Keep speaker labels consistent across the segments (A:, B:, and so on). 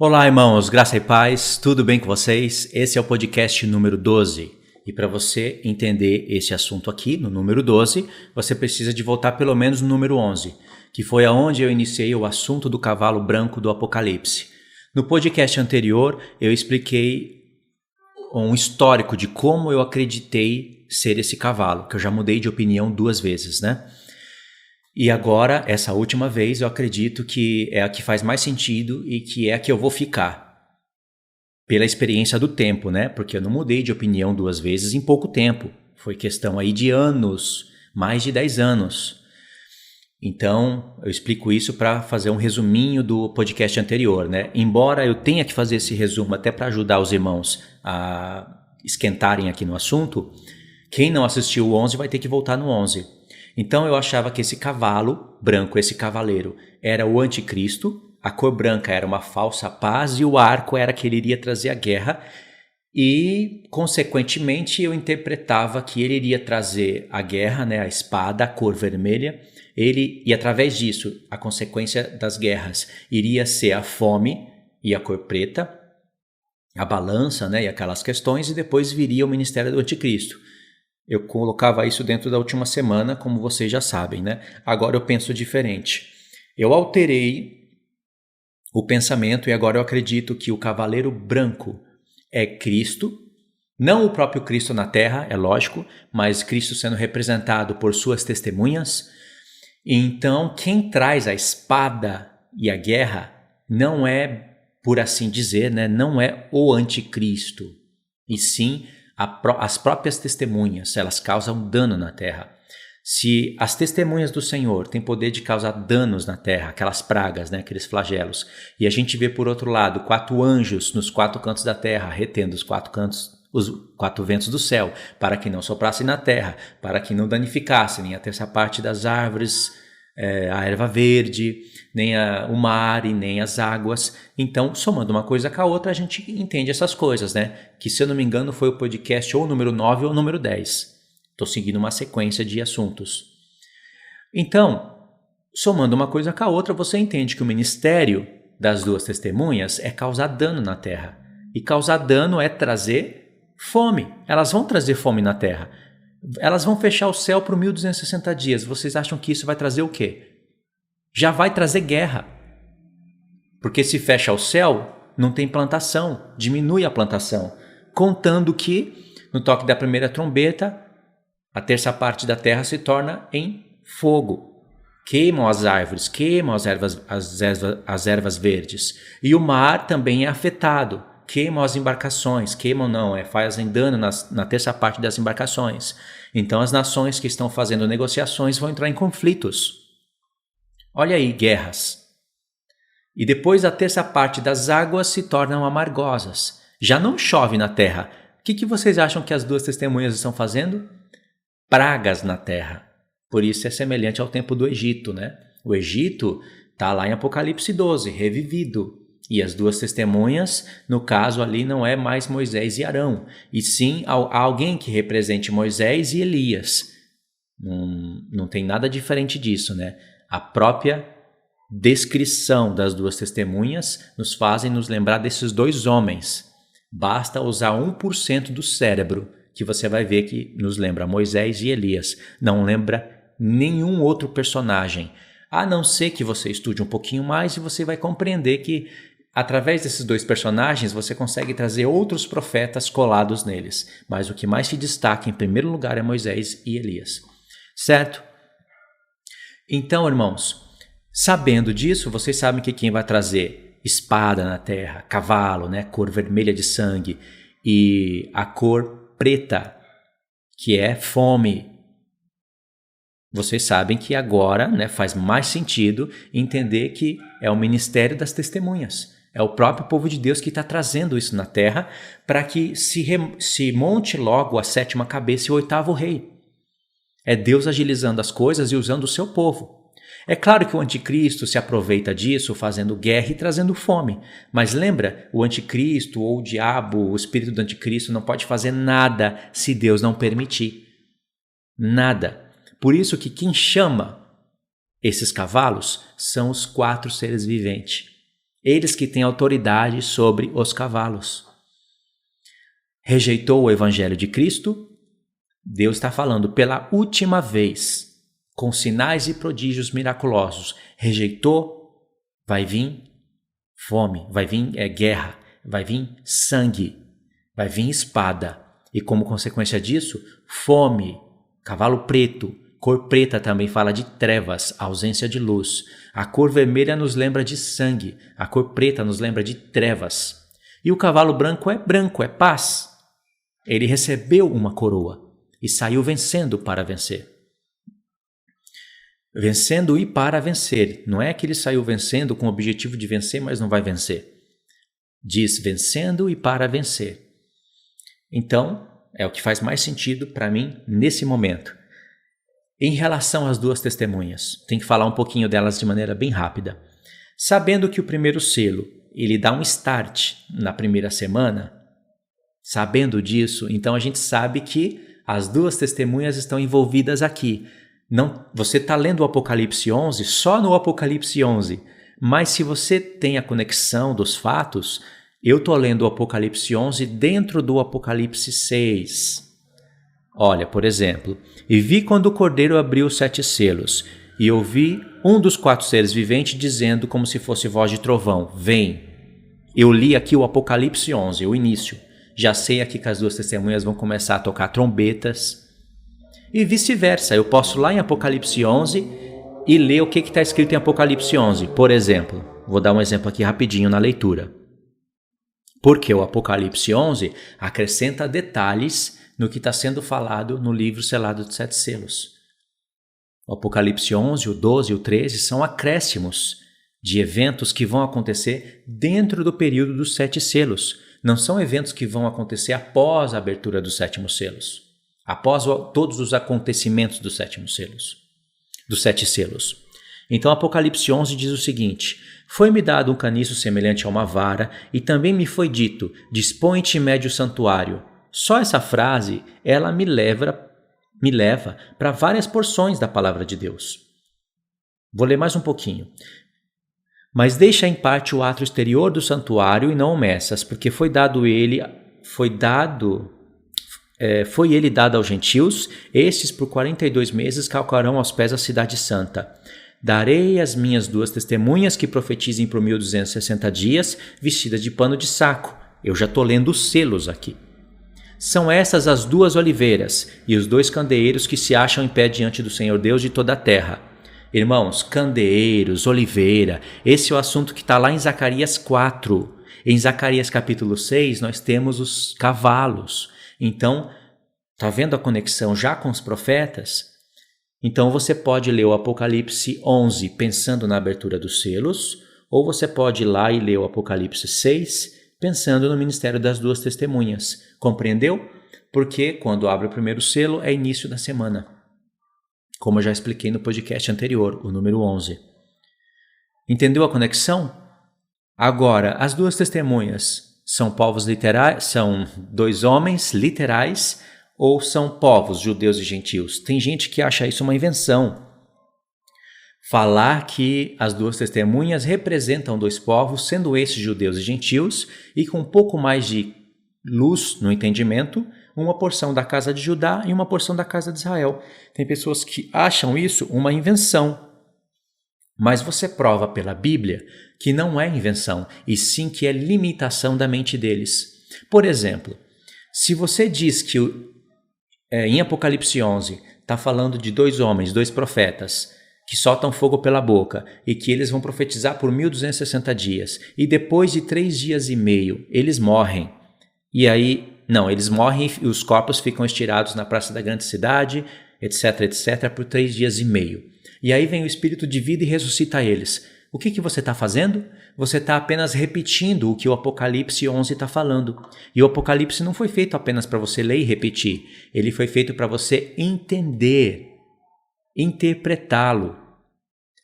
A: Olá, irmãos, graça e paz, tudo bem com vocês? Esse é o podcast número 12. E para você entender esse assunto aqui, no número 12, você precisa de voltar pelo menos no número 11, que foi aonde eu iniciei o assunto do cavalo branco do Apocalipse. No podcast anterior, eu expliquei um histórico de como eu acreditei ser esse cavalo, que eu já mudei de opinião 2 vezes, né? E agora, essa última vez, eu acredito que é a que faz mais sentido e que é a que eu vou ficar. Pela experiência do tempo, né? Porque eu não mudei de opinião 2 vezes em pouco tempo. Foi questão aí de anos, mais de 10 anos. Então, eu explico isso para fazer um resuminho do podcast anterior, né? Embora eu tenha que fazer esse resumo até para ajudar os irmãos a esquentarem aqui no assunto, quem não assistiu o 11 vai ter que voltar no 11. Então eu achava que esse cavalo branco, esse cavaleiro, era o anticristo, a cor branca era uma falsa paz e o arco era que ele iria trazer a guerra e, consequentemente, eu interpretava que ele iria trazer a guerra, né, a espada, a cor vermelha, e através disso, a consequência das guerras iria ser a fome e a cor preta, a balança, né, e aquelas questões, e depois viria o ministério do anticristo. Eu colocava isso dentro da última semana, como vocês já sabem, né? Agora eu penso diferente. Eu alterei o pensamento e agora eu acredito que o cavaleiro branco é Cristo, não o próprio Cristo na terra, é lógico, mas Cristo sendo representado por suas testemunhas. Então, quem traz a espada e a guerra não é, por assim dizer, né? Não é o anticristo, e sim as próprias testemunhas, elas causam dano na terra. Se as testemunhas do Senhor têm poder de causar danos na terra, aquelas pragas, né, aqueles flagelos, e a gente vê por outro lado 4 anjos nos 4 cantos da terra, retendo os 4 cantos, os 4 ventos do céu, para que não soprassem na terra, para que não danificassem nem a terça parte das árvores, a erva verde, nem o mar e nem as águas. Então, somando uma coisa com a outra, a gente entende essas coisas, né? Que, se eu não me engano, foi o podcast ou o número 9 ou o número 10. Estou seguindo uma sequência de assuntos. Então, somando uma coisa com a outra, você entende que o ministério das 2 testemunhas é causar dano na terra. E causar dano é trazer fome. Elas vão trazer fome na terra. Elas vão fechar o céu por 1260 dias. Vocês acham que isso vai trazer o quê? Já vai trazer guerra. Porque se fecha o céu, não tem plantação, diminui a plantação. Contando que, no toque da primeira trombeta, a terça parte da terra se torna em fogo. Queimam as árvores, queimam as ervas verdes. E o mar também é afetado. Queimam as embarcações, fazem dano na terça parte das embarcações. Então as nações que estão fazendo negociações vão entrar em conflitos. Olha aí, guerras. E depois a terça parte das águas se tornam amargosas. Já não chove na terra. O que vocês acham que as 2 testemunhas estão fazendo? Pragas na terra. Por isso é semelhante ao tempo do Egito, né? O Egito está lá em Apocalipse 12, revivido. E as 2 testemunhas, no caso ali, não é mais Moisés e Arão, e sim alguém que represente Moisés e Elias. Não tem nada diferente disso, né? A própria descrição das 2 testemunhas nos fazem nos lembrar desses 2 homens. Basta usar 1% do cérebro, que você vai ver que nos lembra Moisés e Elias. Não lembra nenhum outro personagem. A não ser que você estude um pouquinho mais e você vai compreender que através desses 2 personagens, você consegue trazer outros profetas colados neles. Mas o que mais se destaca em primeiro lugar é Moisés e Elias. Certo? Então, irmãos, sabendo disso, vocês sabem que quem vai trazer espada na terra, cavalo, né, cor vermelha de sangue, e a cor preta, que é fome. Vocês sabem que agora, né, faz mais sentido entender que é o ministério das testemunhas. É o próprio povo de Deus que está trazendo isso na terra para que se monte logo a 7ª cabeça e o 8º rei. É Deus agilizando as coisas e usando o seu povo. É claro que o anticristo se aproveita disso fazendo guerra e trazendo fome. Mas lembra, o anticristo ou o diabo, o espírito do anticristo não pode fazer nada se Deus não permitir. Nada. Por isso que quem chama esses cavalos são os 4 seres viventes. Eles que têm autoridade sobre os cavalos. Rejeitou o evangelho de Cristo? Deus está falando pela última vez, com sinais e prodígios miraculosos. Rejeitou? Vai vir fome, vai vir guerra, vai vir sangue, vai vir espada. E como consequência disso, fome, cavalo preto, cor preta também fala de trevas, ausência de luz. A cor vermelha nos lembra de sangue, a cor preta nos lembra de trevas. E o cavalo branco, é paz. Ele recebeu uma coroa e saiu vencendo para vencer. Vencendo e para vencer. Não é que ele saiu vencendo com o objetivo de vencer, mas não vai vencer. Diz vencendo e para vencer. Então, é o que faz mais sentido para mim nesse momento. Em relação às duas testemunhas, tem que falar um pouquinho delas de maneira bem rápida. Sabendo que o primeiro selo, ele dá um start na primeira semana, sabendo disso, então a gente sabe que as duas testemunhas estão envolvidas aqui. Não, você está lendo o Apocalipse 11 só no Apocalipse 11, mas se você tem a conexão dos fatos, eu estou lendo o Apocalipse 11 dentro do Apocalipse 6. Olha, por exemplo, e vi quando o Cordeiro abriu os 7 selos, e ouvi um dos 4 seres viventes dizendo como se fosse voz de trovão, vem. Eu li aqui o Apocalipse 11, o início. Já sei aqui que as duas testemunhas vão começar a tocar trombetas. E vice-versa, eu posso ir lá em Apocalipse 11 e ler o que está escrito em Apocalipse 11. Por exemplo, vou dar um exemplo aqui rapidinho na leitura. Porque o Apocalipse 11 acrescenta detalhes no que está sendo falado no livro selado de 7 selos. O Apocalipse 11, o 12 e o 13 são acréscimos de eventos que vão acontecer dentro do período dos 7 selos. Não são eventos que vão acontecer após a abertura dos 7 selos, após todos os acontecimentos dos 7 selos, dos 7 selos. Então Apocalipse 11 diz o seguinte: foi-me dado um caniço semelhante a uma vara, e também me foi dito, dispõe-te e mede o santuário. Só essa frase, ela me leva para várias porções da palavra de Deus. Vou ler mais um pouquinho. Mas deixa em parte o átrio exterior do santuário e não o meças, porque foi ele dado aos gentios, estes por 42 meses calcarão aos pés a cidade santa. Darei as minhas duas testemunhas que profetizem por 1260 dias, vestidas de pano de saco. Eu já estou lendo os selos aqui. São essas as duas oliveiras e os 2 candeeiros que se acham em pé diante do Senhor Deus de toda a terra. Irmãos, candeeiros, oliveira, esse é o assunto que está lá em Zacarias 4. Em Zacarias capítulo 6 nós temos os cavalos. Então, está vendo a conexão já com os profetas? Então você pode ler o Apocalipse 11 pensando na abertura dos selos, ou você pode ir lá e ler o Apocalipse 6 pensando no ministério das duas testemunhas. Compreendeu? Porque quando abre o primeiro selo é início da semana. Como eu já expliquei no podcast anterior, o número 11. Entendeu a conexão? Agora, as duas testemunhas são povos literais, são 2 homens literais ou são povos, judeus e gentios? Tem gente que acha isso uma invenção. Falar que as duas testemunhas representam 2 povos, sendo esses judeus e gentios, e com um pouco mais de luz no entendimento, uma porção da casa de Judá e uma porção da casa de Israel. Tem pessoas que acham isso uma invenção. Mas você prova pela Bíblia que não é invenção, e sim que é limitação da mente deles. Por exemplo, se você diz que em Apocalipse 11 está falando de 2 homens, 2 profetas, que soltam fogo pela boca e que eles vão profetizar por 1260 dias, e depois de 3 dias e meio eles morrem. E aí, não, eles morrem e os corpos ficam estirados na praça da grande cidade, etc, etc, por 3 dias e meio. E aí vem o Espírito de vida e ressuscita eles. O que você está fazendo? Você está apenas repetindo o que o Apocalipse 11 está falando. E o Apocalipse não foi feito apenas para você ler e repetir. Ele foi feito para você entender, interpretá-lo.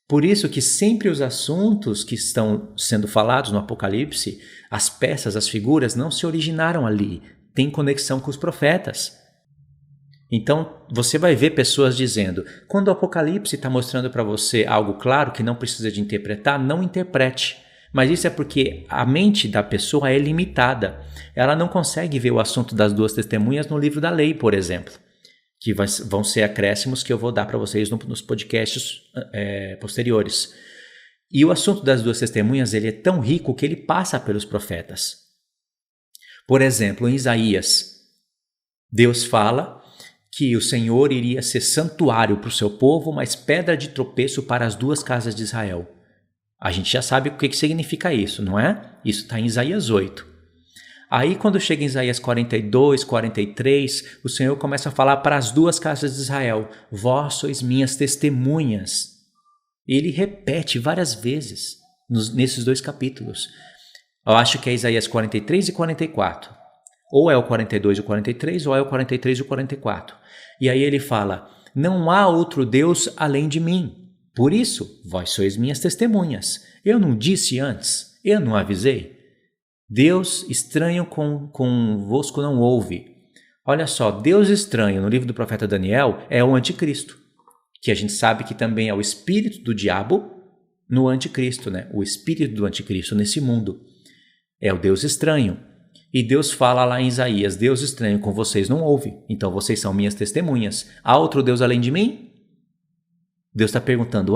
A: Por isso que sempre os assuntos que estão sendo falados no Apocalipse, as peças, as figuras, não se originaram ali. Tem conexão com os profetas. Então, você vai ver pessoas dizendo, quando o Apocalipse está mostrando para você algo claro que não precisa de interpretar, não interprete. Mas isso é porque a mente da pessoa é limitada. Ela não consegue ver o assunto das duas testemunhas no livro da lei, por exemplo, que vão ser acréscimos que eu vou dar para vocês nos podcasts posteriores. E o assunto das duas testemunhas ele é tão rico que ele passa pelos profetas. Por exemplo, em Isaías, Deus fala que o Senhor iria ser santuário para o seu povo, mas pedra de tropeço para as duas casas de Israel. A gente já sabe o que significa isso, não é? Isso está em Isaías 8. Aí quando chega em Isaías 42, 43, o Senhor começa a falar para as duas casas de Israel: vós sois minhas testemunhas. Ele repete várias vezes nesses dois capítulos. Eu acho que é Isaías 43 e 44. Ou é o 42 e o 43, ou é o 43 e o 44. E aí ele fala: não há outro Deus além de mim. Por isso, vós sois minhas testemunhas. Eu não disse antes? Eu não avisei? Deus estranho convosco não houve. Olha só, Deus estranho no livro do profeta Daniel é o anticristo, que a gente sabe que também é o espírito do diabo no anticristo, né? O espírito do anticristo nesse mundo. É o Deus estranho. E Deus fala lá em Isaías: Deus estranho com vocês não houve, então vocês são minhas testemunhas. Há outro Deus além de mim? Deus está perguntando: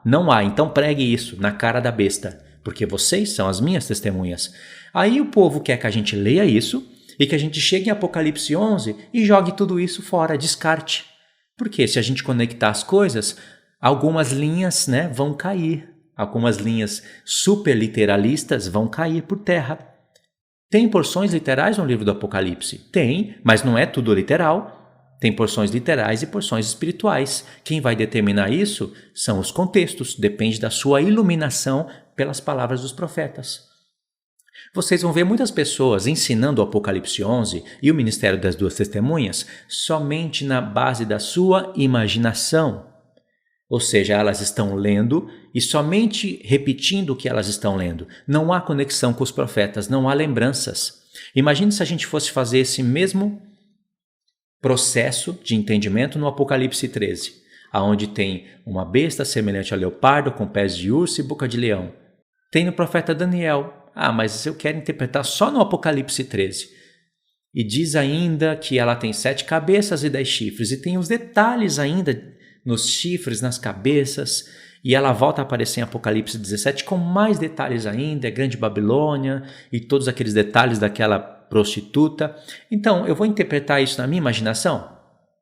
A: não há, então pregue isso na cara da besta, porque vocês são as minhas testemunhas. Aí o povo quer que a gente leia isso e que a gente chegue em Apocalipse 11 e jogue tudo isso fora, descarte. Porque se a gente conectar as coisas, algumas linhas, né, vão cair. Algumas linhas superliteralistas vão cair por terra. Tem porções literais no livro do Apocalipse? Tem, mas não é tudo literal. Tem porções literais e porções espirituais. Quem vai determinar isso são os contextos, depende da sua iluminação pelas palavras dos profetas. Vocês vão ver muitas pessoas ensinando o Apocalipse 11 e o ministério das duas testemunhas somente na base da sua imaginação. Ou seja, elas estão lendo e somente repetindo o que elas estão lendo. Não há conexão com os profetas, não há lembranças. Imagine se a gente fosse fazer esse mesmo processo de entendimento no Apocalipse 13, aonde tem uma besta semelhante a leopardo com pés de urso e boca de leão. Tem no profeta Daniel. Mas eu quero interpretar só no Apocalipse 13. E diz ainda que ela tem 7 cabeças e 10 chifres, e tem os detalhes ainda nos chifres, nas cabeças, e ela volta a aparecer em Apocalipse 17 com mais detalhes ainda, a Grande Babilônia e todos aqueles detalhes daquela prostituta. Então, eu vou interpretar isso na minha imaginação?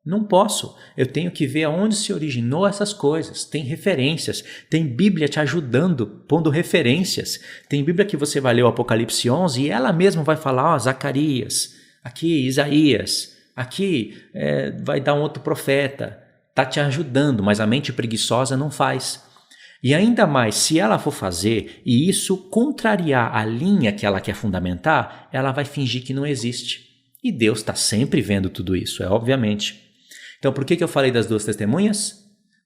A: Não posso. Eu tenho que ver aonde se originou essas coisas. Tem referências, tem Bíblia te ajudando, pondo referências. Tem Bíblia que você vai ler o Apocalipse 11 e ela mesma vai falar: Zacarias, aqui Isaías, aqui vai dar um outro profeta. Está te ajudando, mas a mente preguiçosa não faz. E ainda mais, se ela for fazer e isso contrariar a linha que ela quer fundamentar, ela vai fingir que não existe. E Deus está sempre vendo tudo isso, obviamente. Então, por que eu falei das duas testemunhas?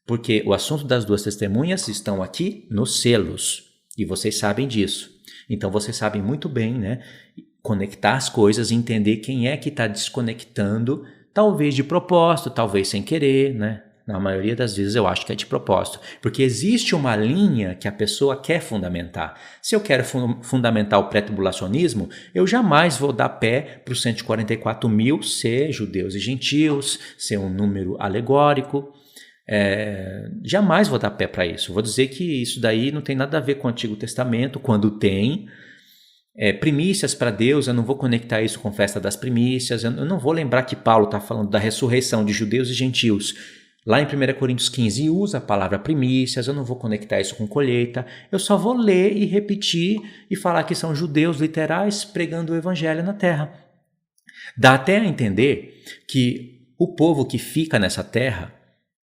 A: Porque o assunto das duas testemunhas estão aqui nos selos. E vocês sabem disso. Então, vocês sabem muito bem, né? Conectar as coisas e entender quem é que está desconectando, talvez de propósito, talvez sem querer, né? Na maioria das vezes eu acho que é de propósito. Porque existe uma linha que a pessoa quer fundamentar. Se eu quero fundamentar o pré-tribulacionismo, eu jamais vou dar pé para os 144 mil ser judeus e gentios, ser um número alegórico. Jamais vou dar pé para isso. Vou dizer que isso daí não tem nada a ver com o Antigo Testamento, quando tem. Primícias para Deus, eu não vou conectar isso com festa das primícias, eu não vou lembrar que Paulo está falando da ressurreição de judeus e gentios lá em 1 Coríntios 15 e usa a palavra primícias, eu não vou conectar isso com colheita, eu só vou ler e repetir e falar que são judeus literais pregando o evangelho na terra. Dá até a entender que o povo que fica nessa terra,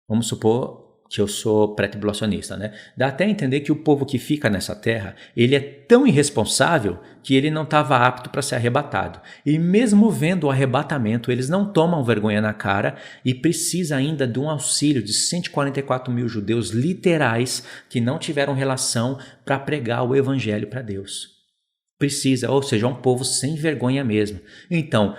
A: vamos supor que eu sou pré-tribulacionista, né? Dá até a entender que o povo que fica nessa terra, ele é tão irresponsável que ele não estava apto para ser arrebatado. E mesmo vendo o arrebatamento, eles não tomam vergonha na cara e precisa ainda de um auxílio de 144 mil judeus literais que não tiveram relação para pregar o evangelho para Deus. Precisa, ou seja, um povo sem vergonha mesmo. Então,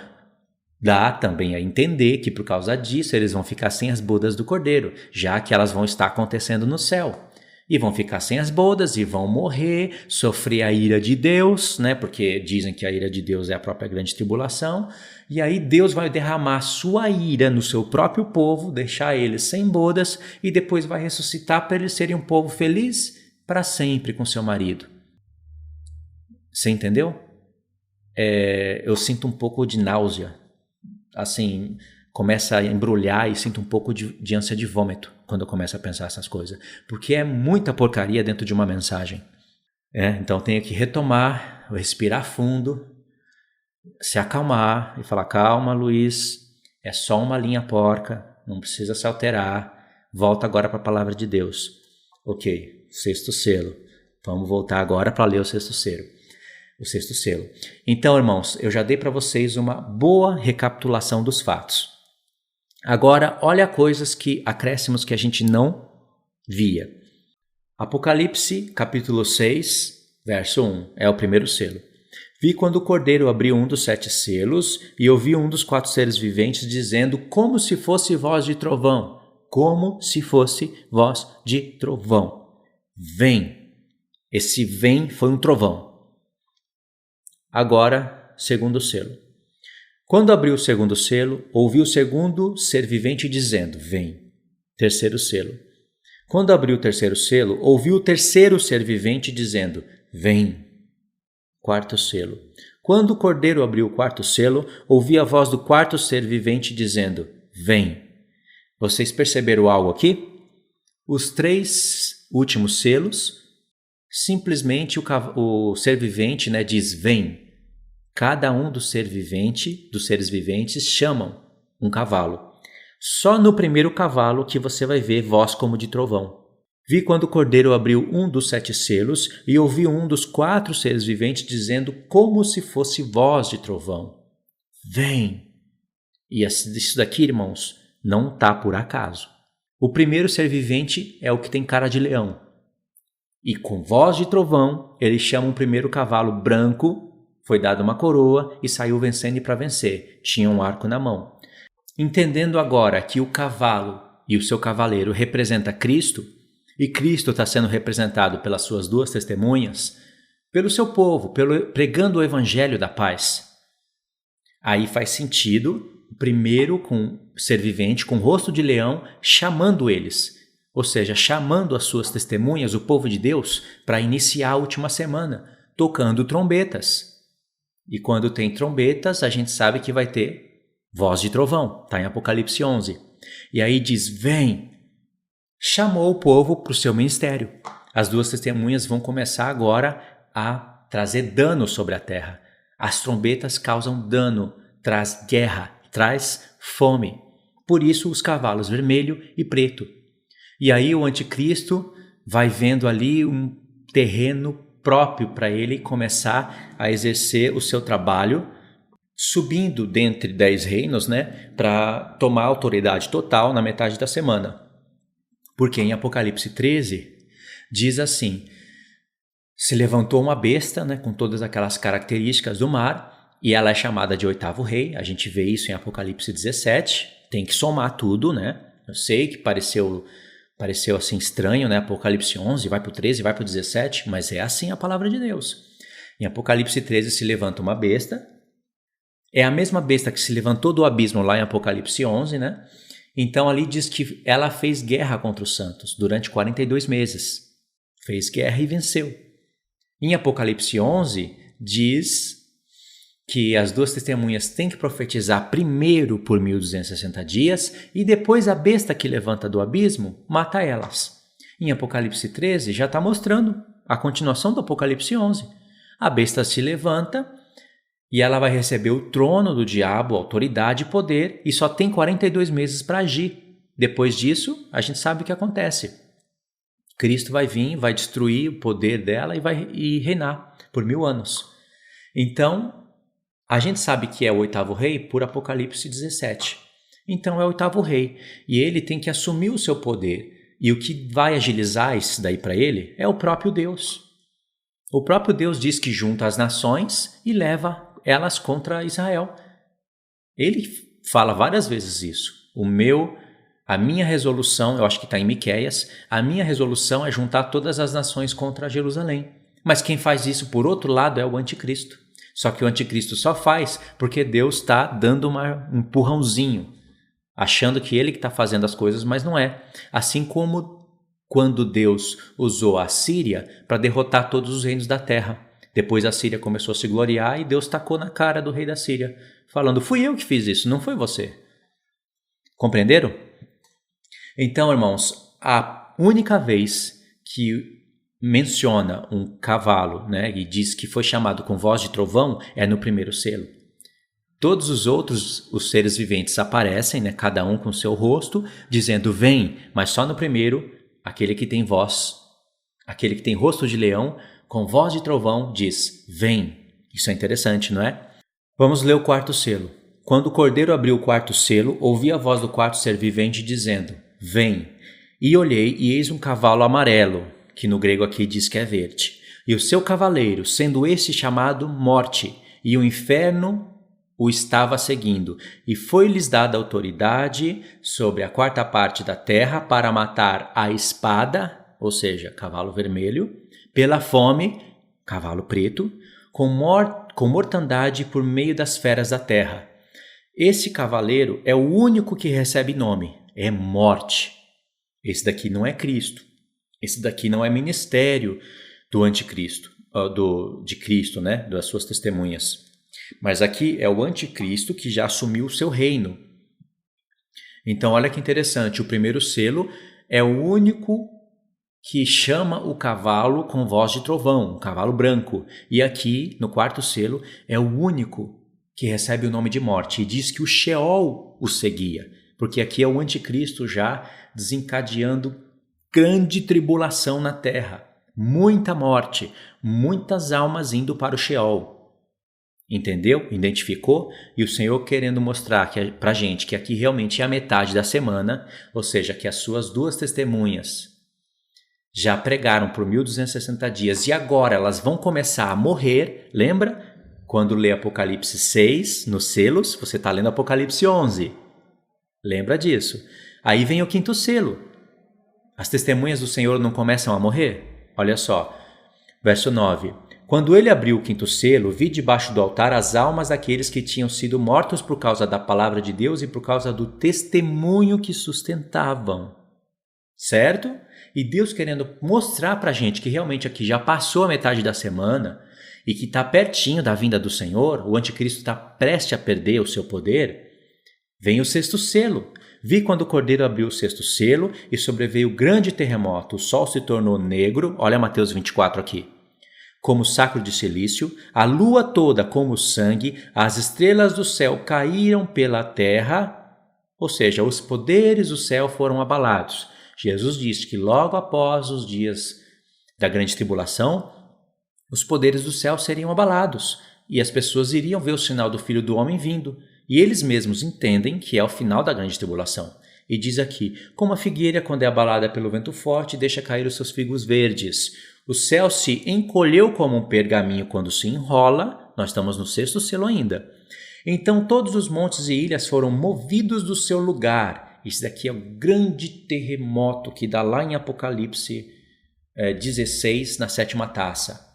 A: dá também a entender que por causa disso eles vão ficar sem as bodas do Cordeiro, já que elas vão estar acontecendo no céu. E vão ficar sem as bodas e vão morrer, sofrer a ira de Deus, né? Porque dizem que a ira de Deus é a própria grande tribulação. E aí Deus vai derramar sua ira no seu próprio povo, deixar eles sem bodas e depois vai ressuscitar para eles serem um povo feliz para sempre com seu marido. Você entendeu? Eu sinto um pouco de náusea. Assim, começa a embrulhar e sinto um pouco de ânsia de vômito quando eu começo a pensar essas coisas. Porque é muita porcaria dentro de uma mensagem. Então eu tenho que retomar, respirar fundo, se acalmar e falar, calma, Luiz, é só uma linha porca, não precisa se alterar, volta agora para a palavra de Deus. Ok, sexto selo. Vamos voltar agora para ler o sexto selo. Então, irmãos, eu já dei para vocês uma boa recapitulação dos fatos. Agora, olha acréscimos que a gente não via. Apocalipse, capítulo 6, verso 1, é o primeiro selo. Vi quando o Cordeiro abriu um dos 7 selos e ouvi um dos 4 seres viventes dizendo como se fosse voz de trovão. Como se fosse voz de trovão. Vem. Esse vem foi um trovão. Agora, segundo selo. Quando abriu o segundo selo, ouvi o segundo ser vivente dizendo, vem. Terceiro selo. Quando abriu o terceiro selo, ouvi o terceiro ser vivente dizendo, vem. Quarto selo. Quando o Cordeiro abriu o quarto selo, ouvi a voz do quarto ser vivente dizendo, vem. Vocês perceberam algo aqui? Os 3 últimos selos, simplesmente o ser vivente, né, diz, vem. Cada um dos seres viventes chamam um cavalo. Só no primeiro cavalo que você vai ver voz como de trovão. Vi quando o Cordeiro abriu um dos 7 selos e ouvi um dos 4 seres viventes dizendo como se fosse voz de trovão. Vem! E isso daqui, irmãos, não está por acaso. O primeiro ser vivente é o que tem cara de leão. E com voz de trovão, ele chama o primeiro cavalo branco, foi dada uma coroa e saiu vencendo e para vencer. Tinha um arco na mão. Entendendo agora que o cavalo e o seu cavaleiro representa Cristo, e Cristo está sendo representado pelas suas 2 testemunhas, pelo seu povo, pregando o evangelho da paz. Aí faz sentido, primeiro com ser vivente, com rosto de leão, chamando eles, ou seja, chamando as suas testemunhas, o povo de Deus, para iniciar a última semana, tocando trombetas. E quando tem trombetas, a gente sabe que vai ter voz de trovão, está em Apocalipse 11. E aí diz, vem, chamou o povo para o seu ministério. As 2 testemunhas vão começar agora a trazer dano sobre a terra. As trombetas causam dano, traz guerra, traz fome. Por isso os cavalos vermelho e preto. E aí o anticristo vai vendo ali um terreno próprio para ele começar a exercer o seu trabalho, subindo dentre 10 reinos, né, para tomar autoridade total na metade da semana. Porque em Apocalipse 13 diz assim, se levantou uma besta, né, com todas aquelas características do mar, e ela é chamada de 8º rei. A gente vê isso em Apocalipse 17, tem que somar tudo, né? Eu sei que pareceu assim estranho, né? Apocalipse 11 vai para o 13, vai para o 17, mas é assim a palavra de Deus. Em Apocalipse 13 se levanta uma besta, é a mesma besta que se levantou do abismo lá em Apocalipse 11, né? Então ali diz que ela fez guerra contra os santos durante 42 meses. Fez guerra e venceu. Em Apocalipse 11 diz que as 2 testemunhas têm que profetizar primeiro por 1260 dias e depois a besta que levanta do abismo mata elas. Em Apocalipse 13 já está mostrando a continuação do Apocalipse 11. A besta se levanta e ela vai receber o trono do diabo, autoridade e poder, e só tem 42 meses para agir. Depois disso, a gente sabe o que acontece. Cristo vai vir, vai destruir o poder dela e vai reinar por 1000 anos. Então, a gente sabe que é o 8º rei por Apocalipse 17. Então é o 8º rei e ele tem que assumir o seu poder. E o que vai agilizar isso daí para ele é o próprio Deus. O próprio Deus diz que junta as nações e leva elas contra Israel. Ele fala várias vezes isso. O meu A minha resolução, eu acho que está em Miqueias, a minha resolução é juntar todas as nações contra Jerusalém. Mas quem faz isso, por outro lado, é o anticristo. Só que o anticristo só faz porque Deus está dando um empurrãozinho, achando que ele que está fazendo as coisas, mas não é. Assim como quando Deus usou a Síria para derrotar todos os reinos da terra. Depois a Síria começou a se gloriar e Deus tacou na cara do rei da Síria, falando, fui eu que fiz isso, não foi você. Compreenderam? Então, irmãos, a única vez que menciona um cavalo, né, e diz que foi chamado com voz de trovão, é no primeiro selo. Todos os outros, os seres viventes aparecem, né, cada um com seu rosto, dizendo vem, mas só no primeiro, aquele que tem voz, aquele que tem rosto de leão, com voz de trovão, diz vem. Isso é interessante, não é? Vamos ler o quarto selo. Quando o cordeiro abriu o quarto selo, ouvi a voz do quarto ser vivente dizendo vem. E olhei e eis um cavalo amarelo, que no grego aqui diz que é verde. E o seu cavaleiro, sendo esse chamado Morte, e o inferno o estava seguindo. E foi-lhes dada autoridade sobre a quarta parte da terra para matar a espada, ou seja, cavalo vermelho, pela fome, cavalo preto, com mortandade por meio das feras da terra. Esse cavaleiro é o único que recebe nome, é Morte. Esse daqui não é Cristo. Esse daqui não é ministério do anticristo, de Cristo, né? Das suas testemunhas. Mas aqui é o anticristo que já assumiu o seu reino. Então, olha que interessante. O primeiro selo é o único que chama o cavalo com voz de trovão, um cavalo branco. E aqui, no quarto selo, é o único que recebe o nome de Morte. E diz que o Sheol o seguia. Porque aqui é o anticristo já desencadeando grande tribulação na terra, muita morte, muitas almas indo para o Sheol. Entendeu? Identificou? E o Senhor querendo mostrar para a gente que aqui realmente é a metade da semana, ou seja, que as suas duas testemunhas já pregaram por 1260 dias e agora elas vão começar a morrer. Lembra? Quando lê Apocalipse 6, nos selos, você está lendo Apocalipse 11. Lembra disso? Aí vem o quinto selo. As testemunhas do Senhor não começam a morrer? Olha só, verso 9. Quando ele abriu o quinto selo, vi debaixo do altar as almas daqueles que tinham sido mortos por causa da palavra de Deus e por causa do testemunho que sustentavam. Certo? E Deus querendo mostrar para a gente que realmente aqui já passou a metade da semana e que está pertinho da vinda do Senhor, o anticristo está prestes a perder o seu poder, vem o sexto selo. Vi quando o cordeiro abriu o sexto selo e sobreveio grande terremoto. O sol se tornou negro, olha Mateus 24 aqui, como sacro de silício, a lua toda como sangue, as estrelas do céu caíram pela terra, ou seja, os poderes do céu foram abalados. Jesus disse que logo após os dias da grande tribulação, os poderes do céu seriam abalados e as pessoas iriam ver o sinal do Filho do Homem vindo. E eles mesmos entendem que é o final da grande tribulação. E diz aqui, como a figueira quando é abalada pelo vento forte deixa cair os seus figos verdes. O céu se encolheu como um pergaminho quando se enrola, nós estamos no sexto selo ainda. Então todos os montes e ilhas foram movidos do seu lugar. Isso daqui é o grande terremoto que dá lá em Apocalipse 16, na sétima taça.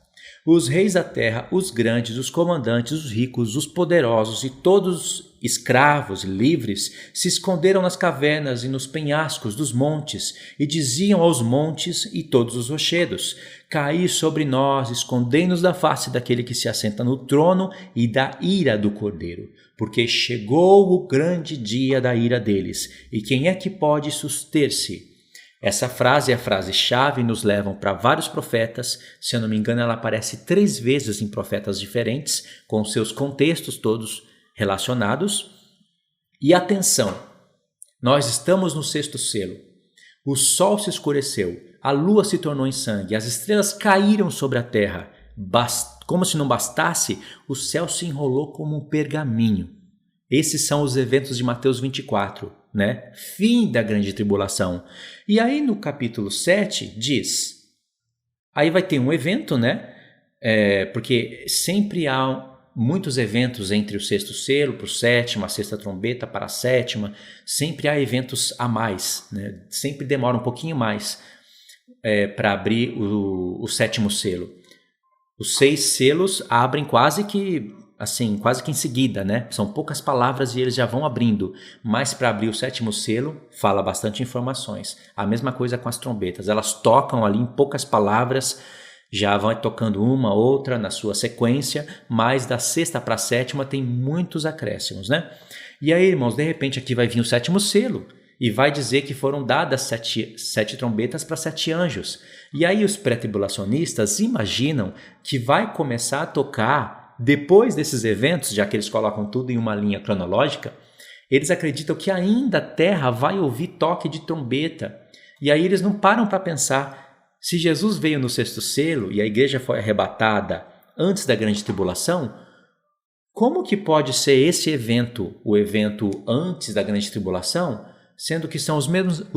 A: Os reis da terra, os grandes, os comandantes, os ricos, os poderosos e todos escravos e livres se esconderam nas cavernas e nos penhascos dos montes e diziam aos montes e todos os rochedos: caí sobre nós, escondei-nos da face daquele que se assenta no trono e da ira do Cordeiro, porque chegou o grande dia da ira deles. E quem é que pode suster-se? Essa frase é a frase-chave e nos levam para vários profetas. Se eu não me engano, ela aparece 3 vezes em profetas diferentes, com seus contextos todos relacionados. E atenção, nós estamos no sexto selo. O sol se escureceu, a lua se tornou em sangue, as estrelas caíram sobre a terra. Como se não bastasse, o céu se enrolou como um pergaminho. Esses são os eventos de Mateus 24, né? Fim da grande tribulação. E aí no capítulo 7 diz, aí vai ter um evento, né? Porque sempre há muitos eventos entre o sexto selo para o sétimo, a sexta trombeta para a sétima. Sempre há eventos a mais, né? Sempre demora um pouquinho mais para abrir o sétimo selo. Os 6 selos abrem quase que em seguida, né? São poucas palavras e eles já vão abrindo. Mas para abrir o sétimo selo, fala bastante informações. A mesma coisa com as trombetas. Elas tocam ali em poucas palavras, já vão tocando uma, outra na sua sequência, mas da sexta para a sétima tem muitos acréscimos, né? E aí, irmãos, de repente aqui vai vir o sétimo selo e vai dizer que foram dadas 7 trombetas para 7 anjos. E aí os pré-tribulacionistas imaginam que vai começar a tocar depois desses eventos, já que eles colocam tudo em uma linha cronológica. Eles acreditam que ainda a terra vai ouvir toque de trombeta. E aí eles não param para pensar, se Jesus veio no sexto selo e a igreja foi arrebatada antes da grande tribulação, como que pode ser esse evento, o evento antes da grande tribulação, sendo que são os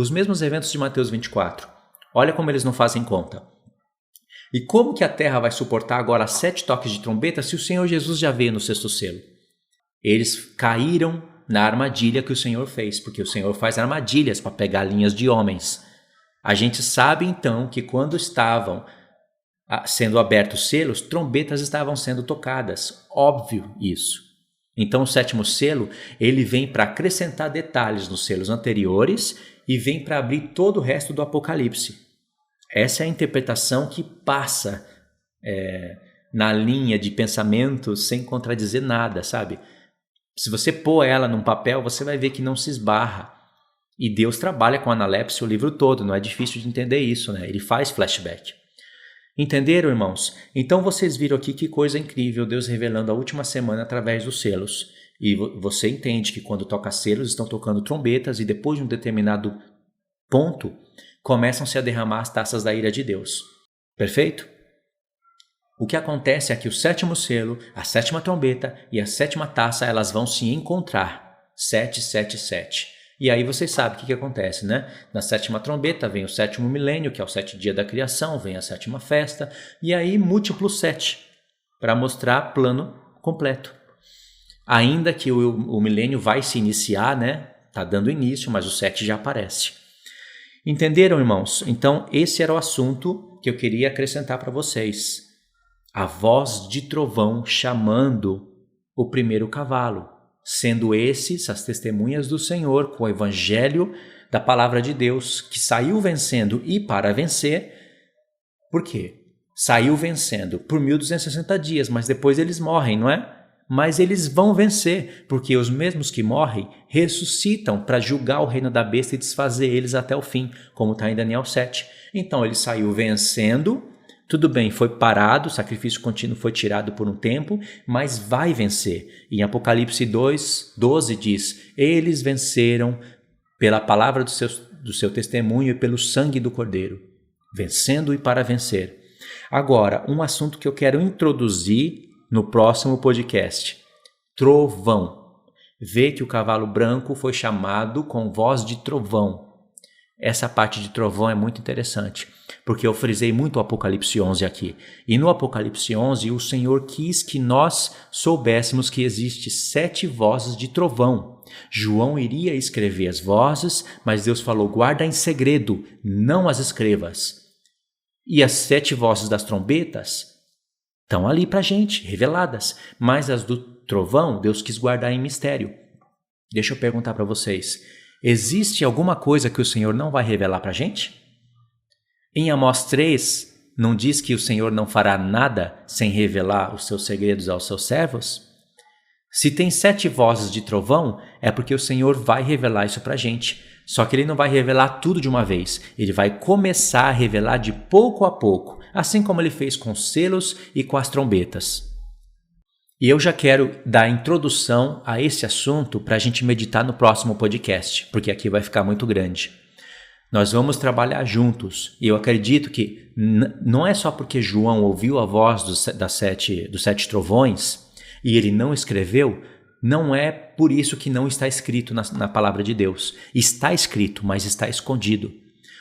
A: mesmos eventos de Mateus 24? Olha como eles não fazem conta. E como que a terra vai suportar agora 7 toques de trombeta se o Senhor Jesus já veio no sexto selo? Eles caíram na armadilha que o Senhor fez, porque o Senhor faz armadilhas para pegar linhas de homens. A gente sabe então que quando estavam sendo abertos selos, trombetas estavam sendo tocadas. Óbvio isso. Então o sétimo selo, ele vem para acrescentar detalhes nos selos anteriores e vem para abrir todo o resto do Apocalipse. Essa é a interpretação que passa na linha de pensamento sem contradizer nada, sabe? Se você pôr ela num papel, você vai ver que não se esbarra. E Deus trabalha com analepse o livro todo, não é difícil de entender isso, né? Ele faz flashback. Entenderam, irmãos? Então vocês viram aqui que coisa incrível, Deus revelando a última semana através dos selos. E você entende que quando toca selos, estão tocando trombetas e depois de um determinado ponto, começam-se a derramar as taças da ira de Deus. Perfeito? O que acontece é que o sétimo selo, a sétima trombeta e a sétima taça, elas vão se encontrar. 7, 7, 7. E aí vocês sabem o que acontece, né? Na sétima trombeta vem o sétimo milênio, que é o 7º dia da criação, vem a sétima festa, e aí múltiplo 7, para mostrar plano completo. Ainda que o milênio vai se iniciar, né? Está dando início, mas o 7 já aparece. Entenderam, irmãos? Então, esse era o assunto que eu queria acrescentar para vocês. A voz de trovão chamando o primeiro cavalo, sendo esses as testemunhas do Senhor com o evangelho da palavra de Deus, que saiu vencendo e para vencer. Por quê? Saiu vencendo por 1260 dias, mas depois eles morrem, não é? Mas eles vão vencer, porque os mesmos que morrem ressuscitam para julgar o reino da besta e desfazer eles até o fim, como está em Daniel 7. Então ele saiu vencendo, tudo bem, foi parado, o sacrifício contínuo foi tirado por um tempo, mas vai vencer. Em Apocalipse 2:12 diz, eles venceram pela palavra do seu testemunho e pelo sangue do Cordeiro, vencendo e para vencer. Agora, um assunto que eu quero introduzir no próximo podcast, trovão. Vê que o cavalo branco foi chamado com voz de trovão. Essa parte de trovão é muito interessante, porque eu frisei muito o Apocalipse 11 aqui. E no Apocalipse 11, o Senhor quis que nós soubéssemos que existe 7 vozes de trovão. João iria escrever as vozes, mas Deus falou, guarda em segredo, não as escrevas. E as 7 vozes das trombetas estão ali para a gente, reveladas. Mas as do trovão, Deus quis guardar em mistério. Deixa eu perguntar para vocês. Existe alguma coisa que o Senhor não vai revelar para a gente? Em Amós 3, não diz que o Senhor não fará nada sem revelar os seus segredos aos seus servos? Se tem 7 vozes de trovão, é porque o Senhor vai revelar isso para a gente. Só que Ele não vai revelar tudo de uma vez. Ele vai começar a revelar de pouco a pouco, assim como Ele fez com os selos e com as trombetas. E eu já quero dar introdução a esse assunto para a gente meditar no próximo podcast, porque aqui vai ficar muito grande. Nós vamos trabalhar juntos, e eu acredito que não é só porque João ouviu a voz dos 7 trovões e ele não escreveu, não é por isso que não está escrito na palavra de Deus. Está escrito, mas está escondido.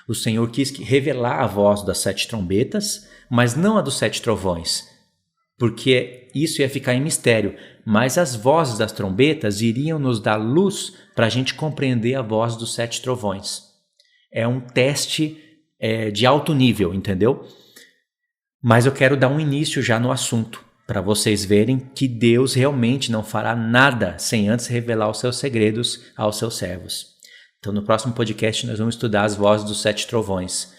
A: O Senhor quis revelar a voz das 7 trombetas, mas não a dos 7 trovões. porque isso ia ficar em mistério, mas as vozes das trombetas iriam nos dar luz para a gente compreender a voz dos 7 trovões. É um teste de alto nível, entendeu? Mas eu quero dar um início já no assunto, para vocês verem que Deus realmente não fará nada sem antes revelar os seus segredos aos seus servos. Então no próximo podcast nós vamos estudar as vozes dos 7 trovões.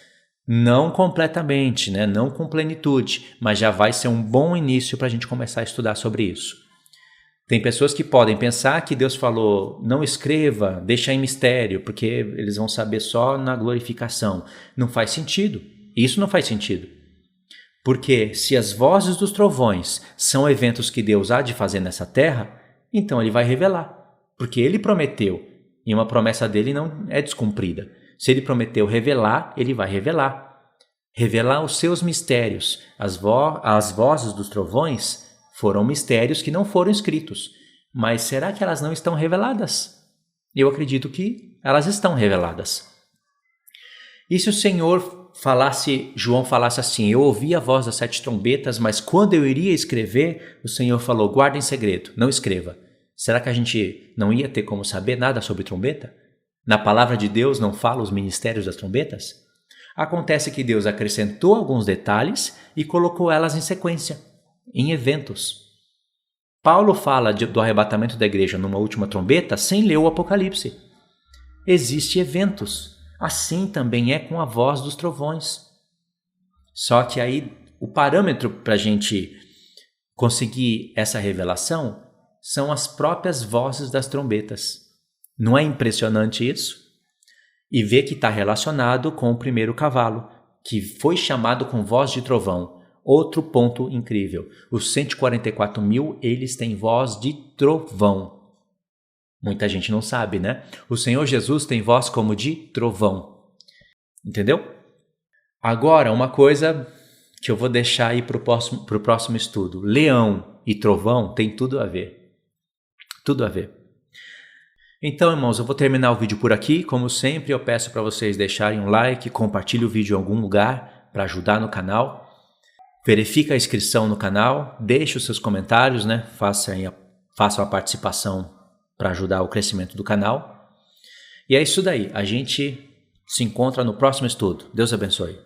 A: Não completamente, né? Não com plenitude, mas já vai ser um bom início para a gente começar a estudar sobre isso. Tem pessoas que podem pensar que Deus falou, não escreva, deixa em mistério, porque eles vão saber só na glorificação. Não faz sentido. Isso não faz sentido. Porque se as vozes dos trovões são eventos que Deus há de fazer nessa terra, então ele vai revelar. Porque ele prometeu, e uma promessa dele não é descumprida. Se ele prometeu revelar, ele vai revelar. Revelar os seus mistérios. As vozes dos trovões foram mistérios que não foram escritos. Mas será que elas não estão reveladas? Eu acredito que elas estão reveladas. E se o Senhor João falasse assim, eu ouvi a voz das 7 trombetas, mas quando eu iria escrever, o Senhor falou, guarda em segredo, não escreva. Será que a gente não ia ter como saber nada sobre trombeta? Na palavra de Deus não fala os ministérios das trombetas? Acontece que Deus acrescentou alguns detalhes e colocou elas em sequência, em eventos. Paulo fala do arrebatamento da igreja numa última trombeta sem ler o Apocalipse. Existem eventos. Assim também é com a voz dos trovões. Só que aí o parâmetro para a gente conseguir essa revelação são as próprias vozes das trombetas. Não é impressionante isso? E ver que está relacionado com o primeiro cavalo, que foi chamado com voz de trovão. Outro ponto incrível. Os 144 mil, eles têm voz de trovão. Muita gente não sabe, né? O Senhor Jesus tem voz como de trovão. Entendeu? Agora, uma coisa que eu vou deixar aí para o próximo estudo. Leão e trovão tem tudo a ver. Tudo a ver. Então, irmãos, eu vou terminar o vídeo por aqui. Como sempre, eu peço para vocês deixarem um like, compartilhem o vídeo em algum lugar para ajudar no canal. Verifique a inscrição no canal, deixe os seus comentários, né? Façam a participação para ajudar o crescimento do canal. E é isso daí. A gente se encontra no próximo estudo. Deus abençoe.